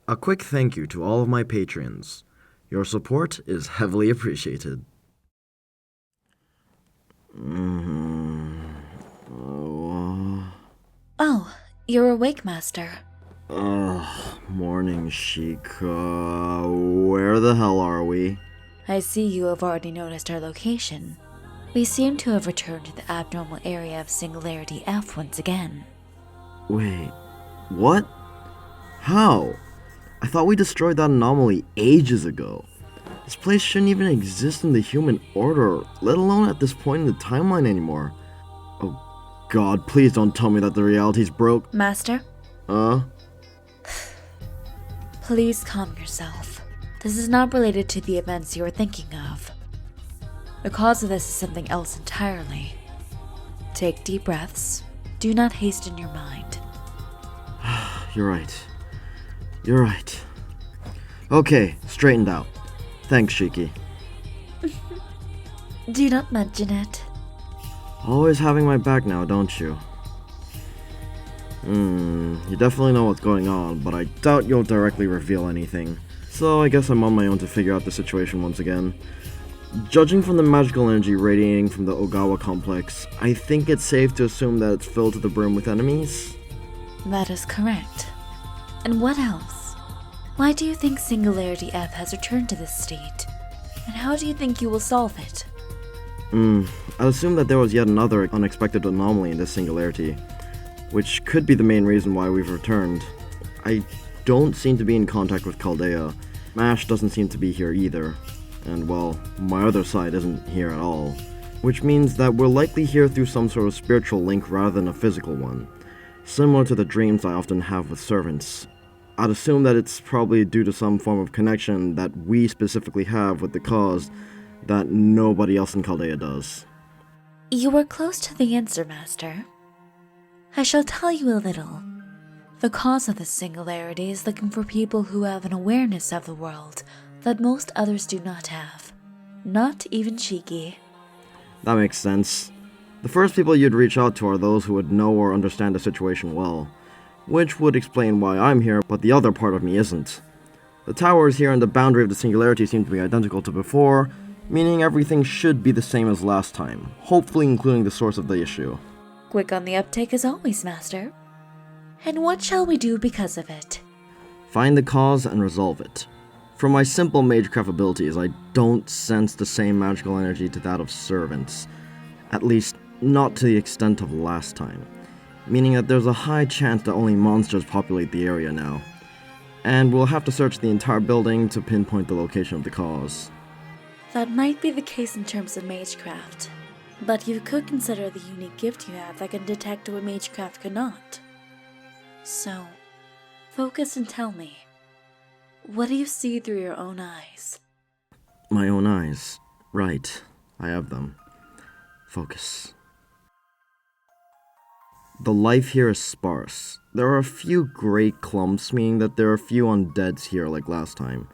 A quick thank you to all of my patrons. Your support is heavily appreciated. Oh, you're awake, Master. Morning, Shika. Where the hell are we? I see you have already noticed our location. We seem to have returned to the abnormal area of Singularity F once again. Wait, what? How? I thought we destroyed that anomaly ages ago. This place shouldn't even exist in the human order, let alone at this point in the timeline anymore. Oh god, please don't tell me that the reality's broke. Master? Huh? Please calm yourself. This is not related to the events you are thinking of. The cause of this is something else entirely. Take deep breaths. Do not hasten your mind. You're right. You're right. Okay, straightened out. Thanks, Shiki. Do not mention it. Always having my back now, don't you? You definitely know what's going on, but I doubt you'll directly reveal anything. So I guess I'm on my own to figure out the situation once again. Judging from the magical energy radiating from the Ogawa complex, I think it's safe to assume that it's filled to the brim with enemies? That is correct. And what else? Why do you think Singularity F has returned to this state? And how do you think you will solve it? I assume that there was yet another unexpected anomaly in this singularity, which could be the main reason why we've returned. I don't seem to be in contact with Chaldea. Mash doesn't seem to be here either. And well, my other side isn't here at all. Which means that we're likely here through some sort of spiritual link rather than a physical one. Similar to the dreams I often have with servants. I'd assume that it's probably due to some form of connection that we specifically have with the cause that nobody else in Chaldea does. You were close to the answer, Master. I shall tell you a little. The cause of this singularity is looking for people who have an awareness of the world that most others do not have. Not even Shiki. That makes sense. The first people you'd reach out to are those who would know or understand the situation well, which would explain why I'm here, but the other part of me isn't. The towers here and the boundary of the singularity seem to be identical to before, meaning everything should be the same as last time, hopefully including the source of the issue. Quick on the uptake as always, Master. And what shall we do because of it? Find the cause and resolve it. From my simple magecraft abilities, I don't sense the same magical energy to that of servants. At least, not to the extent of last time. Meaning that there's a high chance that only monsters populate the area now. And we'll have to search the entire building to pinpoint the location of the cause. That might be the case in terms of magecraft, but you could consider the unique gift you have that can detect what magecraft cannot. So, focus and tell me, what do you see through your own eyes? My own eyes. Right. I have them. Focus. The life here is sparse. There are a few gray clumps, meaning that there are a few undeads here like last time.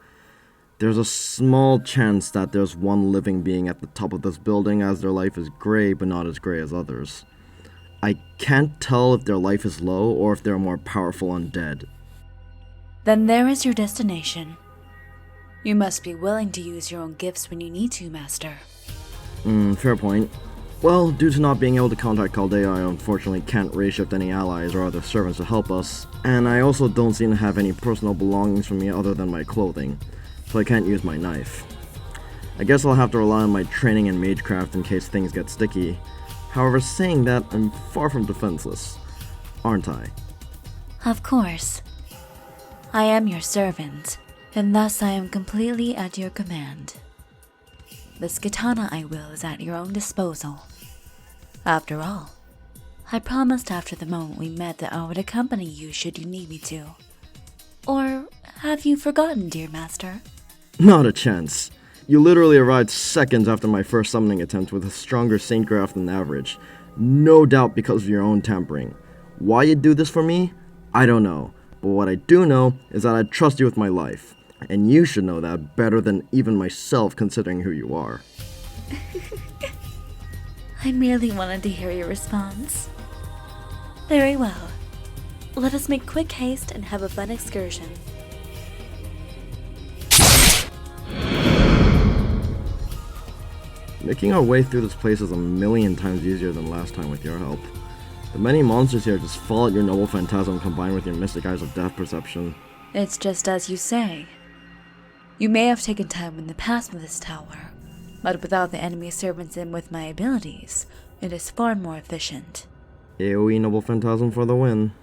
There's a small chance that there's one living being at the top of this building, as their life is gray but not as gray as others. I can't tell if their life is low or if they're more powerful undead. Then there is your destination. You must be willing to use your own gifts when you need to, Master. Fair point. Well, due to not being able to contact Chaldea, I unfortunately can't raise-shift any allies or other servants to help us, and I also don't seem to have any personal belongings from me other than my clothing, so I can't use my knife. I guess I'll have to rely on my training in magecraft in case things get sticky. However, saying that, I'm far from defenseless, aren't I? Of course. I am your servant, and thus I am completely at your command. This katana I will is at your own disposal. After all, I promised after the moment we met that I would accompany you should you need me to. Or have you forgotten, dear master? Not a chance. You literally arrived seconds after my first summoning attempt with a stronger Saint Graph than average. No doubt because of your own tampering. Why you'd do this for me? I don't know. But what I do know is that I trust you with my life. And you should know that better than even myself considering who you are. I merely wanted to hear your response. Very well. Let us make quick haste and have a fun excursion. Making our way through this place is a million times easier than last time with your help. The many monsters here just fall at your noble phantasm combined with your mystic eyes of death perception. It's just as you say. You may have taken time in the past with this tower, but without the enemy servants and with my abilities, it is far more efficient. AoE noble phantasm for the win.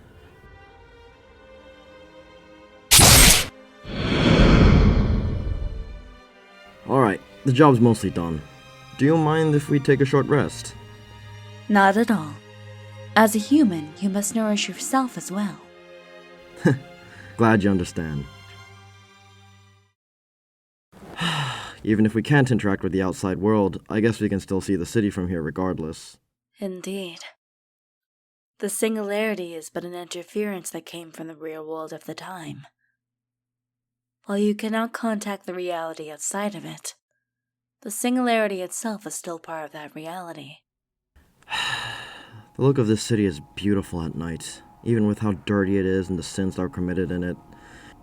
Alright, the job's mostly done. Do you mind if we take a short rest? Not at all. As a human, you must nourish yourself as well. Glad you understand. Even if we can't interact with the outside world, I guess we can still see the city from here regardless. Indeed. The singularity is but an interference that came from the real world of the time. While you cannot contact the reality outside of it, the singularity itself is still part of that reality. The look of this city is beautiful at night, even with how dirty it is and the sins that are committed in it.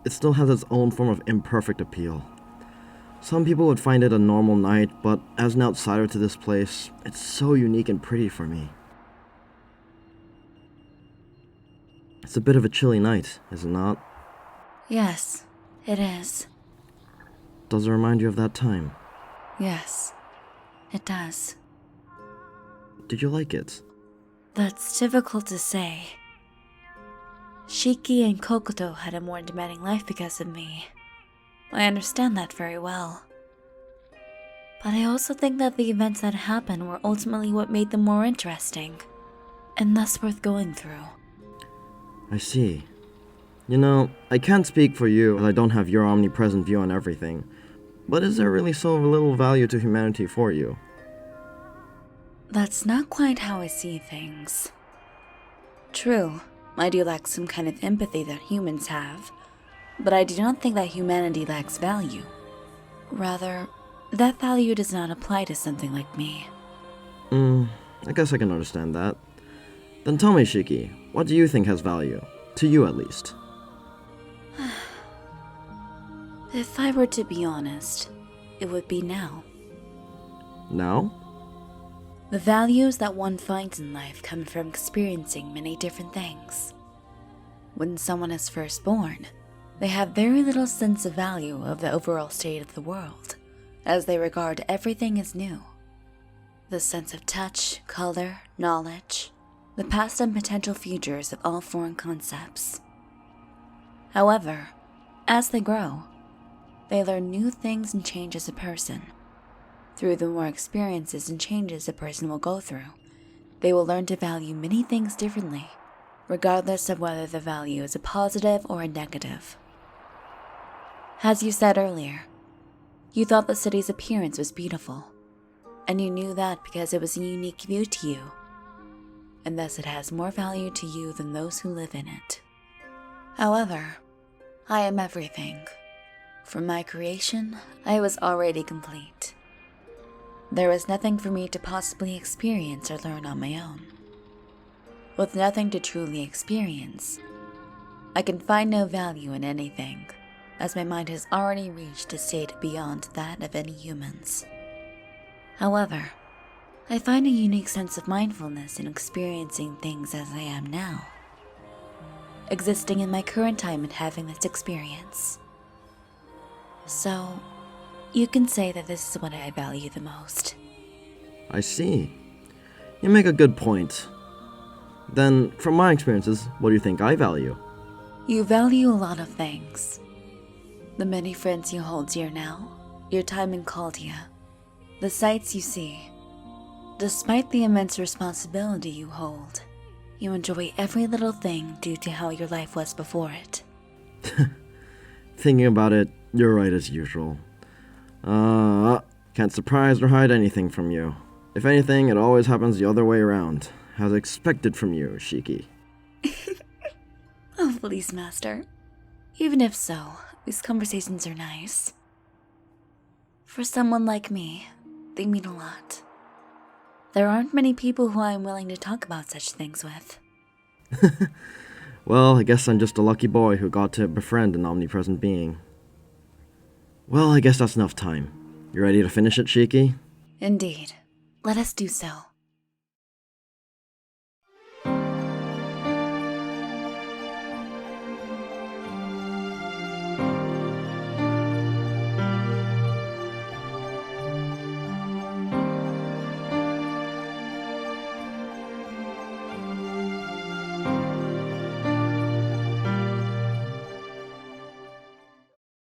It still has its own form of imperfect appeal. Some people would find it a normal night, but as an outsider to this place, it's so unique and pretty for me. It's a bit of a chilly night, is it not? Yes, it is. Does it remind you of that time? Yes, it does. Did you like it? That's difficult to say. Shiki and Kokoto had a more demanding life because of me. I understand that very well. But I also think that the events that happened were ultimately what made them more interesting, and thus worth going through. I see. You know, I can't speak for you as I don't have your omnipresent view on everything, but is there really so little value to humanity for you? That's not quite how I see things. True, I do lack some kind of empathy that humans have, but I do not think that humanity lacks value. Rather, that value does not apply to something like me. I guess I can understand that. Then tell me, Shiki, what do you think has value? To you, at least. If I were to be honest, it would be now. Now? The values that one finds in life come from experiencing many different things. When someone is first born, they have very little sense of value of the overall state of the world, as they regard everything as new. The sense of touch, color, knowledge, the past and potential futures of all foreign concepts. However, as they grow, they learn new things and change as a person. Through the more experiences and changes a person will go through, they will learn to value many things differently, regardless of whether the value is a positive or a negative. As you said earlier, you thought the city's appearance was beautiful, and you knew that because it was a unique view to you, and thus it has more value to you than those who live in it. However, I am everything. From my creation, I was already complete. There was nothing for me to possibly experience or learn on my own. With nothing to truly experience, I can find no value in anything, as my mind has already reached a state beyond that of any humans. However, I find a unique sense of mindfulness in experiencing things as I am now, existing in my current time and having this experience. So, you can say that this is what I value the most. I see. You make a good point. Then, from my experiences, what do you think I value? You value a lot of things. The many friends you hold dear now, your time in Chaldea, the sights you see. Despite the immense responsibility you hold, you enjoy every little thing due to how your life was before it. Thinking about it, you're right as usual. Can't surprise or hide anything from you. If anything, it always happens the other way around, as expected from you, Shiki. Oh, please, Master. Even if so, these conversations are nice. For someone like me, they mean a lot. There aren't many people who I'm willing to talk about such things with. Well, I guess I'm just a lucky boy who got to befriend an omnipresent being. Well, I guess that's enough time. You ready to finish it, Shiki? Indeed. Let us do so.